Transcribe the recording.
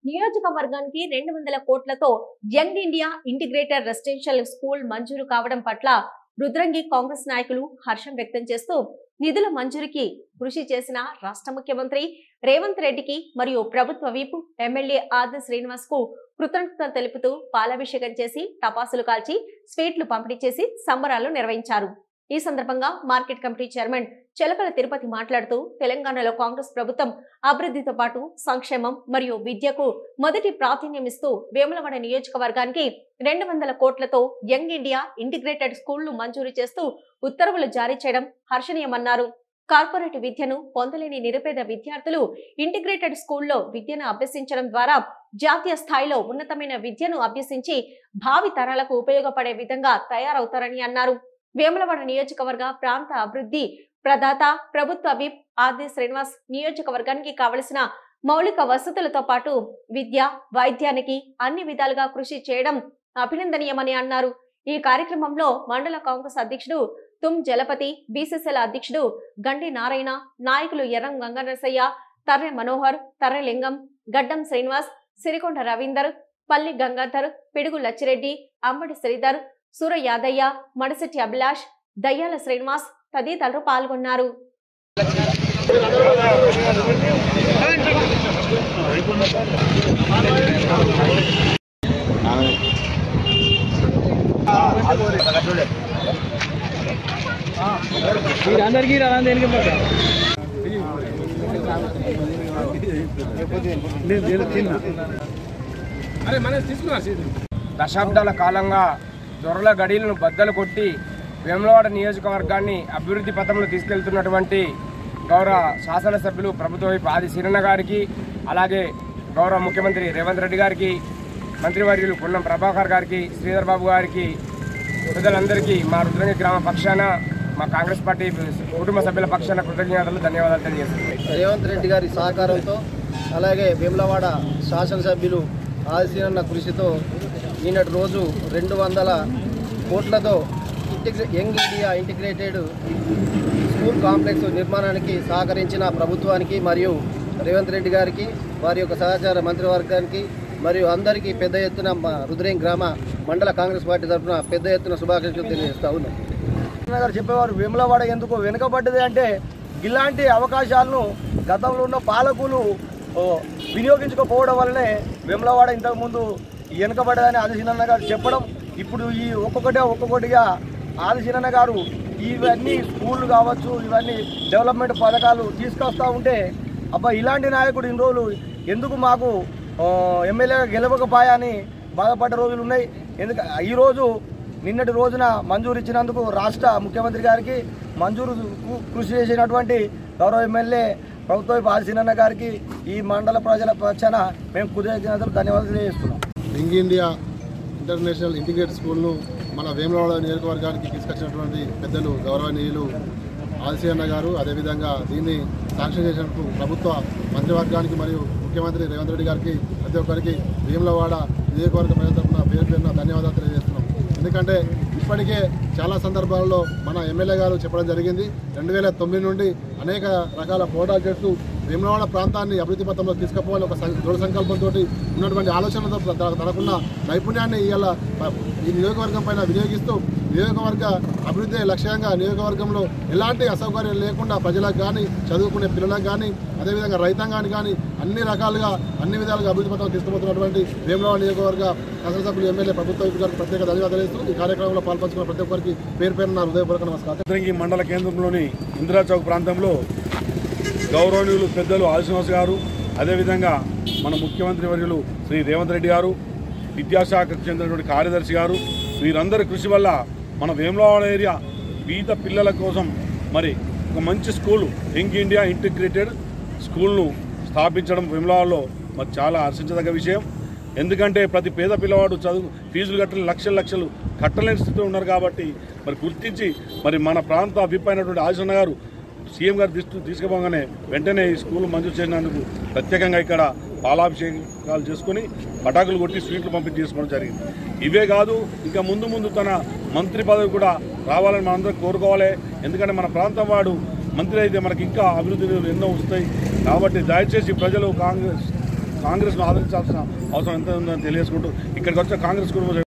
నియోజకవర్గానికి 200 కోట్లతో young India integrated residential school మంజూరు కావడం పట్ల రుద్రంగి కాంగ్రెస్ నాయకులు హర్షం వ్యక్తం చేస్తూ నిధుల మంజూరుకి కృషి చేసిన రాష్ట్ర ముఖ్యమంత్రి రేవంత్ రెడ్డికి మరియు ప్రభుత్వ విప్ ఎమ్మెల్యే ఆది శ్రీనివాస్ కు కృతజ్ఞతలు తెలుపుతూ పాలాభిషేకం చేసి టపాసులు కాల్చి స్వీట్లు పంపిణీ చేసి సంబరాలు నిర్వహించారు। ఈ సందర్భంగా మార్కెట్ కమిటీ చైర్మన్ చెలకల తిరుపతి మాట్లాడుతూ తెలంగాణలో కాంగ్రెస్ ప్రభుత్వం అభివృద్ధితో పాటు సంక్షేమం మరియు విద్యకు మొదటి ప్రాధాన్యం ఇస్తూ వేములవాడ నియోజకవర్గానికి 200 కోట్లతో యంగ్ ఇండియా ఇంటిగ్రేటెడ్ స్కూళ్లు మంజూరు చేస్తూ ఉత్తర్వులు జారీ చేయడం హర్షణీయమన్నారు। కార్పొరేట్ విద్యను పొందలేని నిరుపేద విద్యార్థులు ఇంటిగ్రేటెడ్ స్కూల్లో విద్యను అభ్యసించడం ద్వారా జాతీయ స్థాయిలో ఉన్నతమైన విద్యను అభ్యసించి భావి తరాలకు ఉపయోగపడే విధంగా తయారవుతారని అన్నారు। వేములవాడ నియోజకవర్గ ప్రాంత అభివృద్ధి ప్రదాత ప్రభుత్వ విప్ ఆది శ్రీనివాస్ నియోజకవర్గానికి కావలసిన మౌలిక వసతులతో పాటు విద్య వైద్యానికి అన్ని విధాలుగా కృషి చేయడం అభినందనీయమని అన్నారు। ఈ కార్యక్రమంలో మండల కాంగ్రెస్ అధ్యక్షుడు తుమ్ జలపతి, బీసీసీఎల్ అధ్యక్షుడు గండి నారాయణ, నాయకులు ఎర్రం గంగనరసయ్య, తర్రె మనోహర్, తర్రె లింగం, గడ్డం శ్రీనివాస్, సిరికొండ రవీందర్, పల్లి గంగాధర్, పిడుగు లచ్చిరెడ్డి, అంబడి శ్రీధర్, సూర యాదయ్య, మడిశెట్టి అభిలాష్, దయ్యాల శ్రీనివాస్ తదితరులు పాల్గొన్నారు। దశాబ్దాల కాలంగా దొరల గడిలను బద్దలు కొట్టి వేములవాడ నియోజకవర్గాన్ని అభివృద్ధి పథంలో తీసుకెళ్తున్నటువంటి గౌరవ శాసనసభ్యులు ప్రభుత్వ వైపు ఆది శ్రీనన్న గారికి, అలాగే గౌరవ ముఖ్యమంత్రి రేవంత్ రెడ్డి గారికి, మంత్రివర్యులు పొన్నం ప్రభాకర్ గారికి, శ్రీధర్ బాబు గారికి, ప్రజలందరికీ మా రుద్రంగి గ్రామ పక్షాన, మా కాంగ్రెస్ పార్టీ కుటుంబ సభ్యుల పక్షాన కృతజ్ఞతలు, ధన్యవాదాలు తెలియజేస్తున్నాను। రేవంత్ రెడ్డి గారి సహకారంతో అలాగే వేములవాడ శాసనసభ్యులు ఆది శ్రీనన్న కృషితో ఈనాటి రోజు 200 కోట్లతో young India integrated school complex నిర్మాణానికి సహకరించిన ప్రభుత్వానికి మరియు రేవంత్ రెడ్డి గారికి, వారి యొక్క సహచార మంత్రివర్గానికి మరియు అందరికీ పెద్ద ఎత్తున మా రుద్రంగి గ్రామ మండల కాంగ్రెస్ పార్టీ తరఫున పెద్ద ఎత్తున శుభాకాంక్షలు తెలియజేస్తా ఉన్నాం। గారు చెప్పేవారు వేములవాడ ఎందుకు వెనుకబడ్డది అంటే ఇలాంటి అవకాశాలను గతంలో ఉన్న పాలకులు వినియోగించుకోకపోవడం వల్లనే వేములవాడ ఇంతకుముందు వెనుకబడ్డదని ఆది శ్రీనన్న గారు చెప్పడం, ఇప్పుడు ఈ ఒక్కొక్కటిగా ఆది శ్రీనన్న గారు ఇవన్నీ స్కూళ్ళు కావచ్చు, ఇవన్నీ డెవలప్మెంట్ పథకాలు తీసుకొస్తూ ఉంటే అబ్బా ఇలాంటి నాయకుడు ఇన్ని రోజులు ఎందుకు మాకు ఎమ్మెల్యేగా గెలవకపోయాని బాధపడ్డ రోజులు ఉన్నాయి। ఈరోజు నిన్నటి రోజున మంజూరు ఇచ్చినందుకు రాష్ట్ర ముఖ్యమంత్రి గారికి, మంజూరు కృషి చేసినటువంటి గౌరవ ఎమ్మెల్యే ప్రభుత్వ ఆది శ్రీనన్న గారికి, ఈ మండల ప్రజల పక్షాన మేము కృతజ్ఞతలు, ధన్యవాదాలు తెలియజేస్తున్నాం। యంగ్ ఇండియా ఇంటర్నేషనల్ ఇంటిగ్రేటెడ్ స్కూల్ను మన వేములవాడ నియోజకవర్గానికి తీసుకొచ్చినటువంటి పెద్దలు గౌరవనీయులు ఆది శ్రీనన్న గారు, అదేవిధంగా దీన్ని శాంక్షన్ చేసినప్పుడు ప్రభుత్వ మంత్రివర్గానికి మరియు ముఖ్యమంత్రి రేవంత్ రెడ్డి గారికి, ప్రతి ఒక్కరికి వేములవాడ నియోజకవర్గ ప్రజల తరఫున పేరు పేరున ధన్యవాదాలు తెలియజేస్తున్నాం। ఎందుకంటే ఇప్పటికే చాలా సందర్భాల్లో మన ఎమ్మెల్యే గారు చెప్పడం జరిగింది, 2009 నుండి అనేక రకాల పోరాటాలు చేస్తూ వేములవాడ ప్రాంతాన్ని అభివృద్ధి పథంలో తీసుకుపోవాలి ఒక దృఢ సంకల్పంతో ఉన్నటువంటి ఆలోచనలతో తనకున్న నైపుణ్యాన్ని ఇవాళ ఈ నియోజకవర్గం పైన వినియోగిస్తూ నియోజకవర్గ అభివృద్ధి లక్ష్యంగా నియోజకవర్గంలో ఎలాంటి అసౌకర్యం లేకుండా ప్రజలకు కానీ, చదువుకునే పిల్లలకు కానీ, అదేవిధంగా రైతాంగానికి కానీ అన్ని రకాలుగా అన్ని విధాలుగా అభివృద్ధి పథకం తీసుకుపోతున్నటువంటి వేములవాడ నియోజకవర్గ శాసనసభ్యులు ఎమ్మెల్యే ప్రభుత్వ గారికి ప్రత్యేక ధన్యవాదాలు ఇస్తూ ఈ కార్యక్రమంలో పాల్పంచుకున్న ప్రతి ఒక్కరికి పేరు పేరున హృదయపూర్వక నమస్కారం। రుద్రంగి మండల కేంద్రంలోని ఇందిరా చౌక్ ప్రాంతంలో గౌరవనీయులు పెద్దలు ఆది శ్రీనివాస్ గారు, అదేవిధంగా మన ముఖ్యమంత్రి వర్యులు శ్రీ రేవంత్ రెడ్డి గారు, విద్యాశాఖకు చెందినటువంటి కార్యదర్శి గారు, వీరందరి కృషి వల్ల మన వేములవాడ ఏరియా బీద పిల్లల కోసం మరి ఒక మంచి స్కూల్ యంగ్ ఇండియా ఇంటిగ్రేటెడ్ స్కూల్ను స్థాపించడం వేములవాడలో మరి చాలా హర్షించదగ్గ విషయం। ఎందుకంటే ప్రతి పేద పిల్లవాడు చదువు ఫీజులు కట్టలేని లక్షలు కట్టలేని స్థితిలో ఉన్నారు కాబట్టి మరి గుర్తించి మరి మన ప్రాంత విప్ అయినటువంటి ఆది శ్రీనన్న గారు సీఎం గారు తీసుకుపోగానే వెంటనే ఈ స్కూల్ మంజూరు చేసినందుకు ప్రత్యేకంగా ఇక్కడ పాలాభిషేకాలు చేసుకుని పటాకులు కొట్టి స్వీట్లు పంపిణీ చేసుకోవడం జరిగింది। ఇవే కాదు, ఇంకా ముందు తన మంత్రి పదవి కూడా రావాలని మనందరం కోరుకోవాలి। ఎందుకంటే మన ప్రాంతం వాడు మంత్రి అయితే మనకి ఇంకా అభివృద్ధి ఎన్నో వస్తాయి। కాబట్టి దయచేసి ప్రజలు కాంగ్రెస్ కాంగ్రెస్ను ఆదరించాల్సిన అవసరం ఎంత ఉందని తెలియజేసుకుంటూ ఇక్కడికి వచ్చే కాంగ్రెస్ కుటుంబ